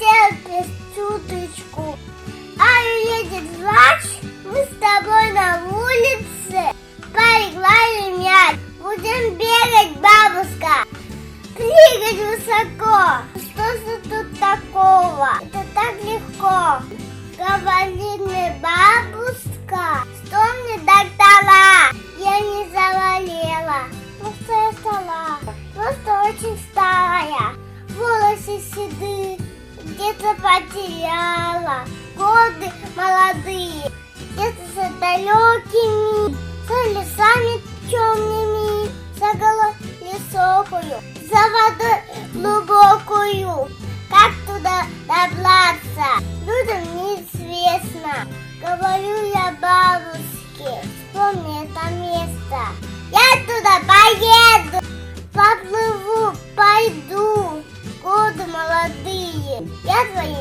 потерпишь чуточку. Едет врач, мы с тобой на улице поиграем мяч. Будем бегать, бабушка, прыгать высоко. Что же тут такого? Это так легко. Говорит мне бабушка, что мне доктора. Я не заболела, просто я стала, просто очень старая. Волосы седые, где-то потеряла. Годы молодые, где-то за далекими, за лесами темными, за горой высокую, за водой глубокую. Как туда добраться, людям неизвестно. Говорю я бабушке, вспомни это место. Я туда поеду, поплыву, пойду. Годы молодые, я твои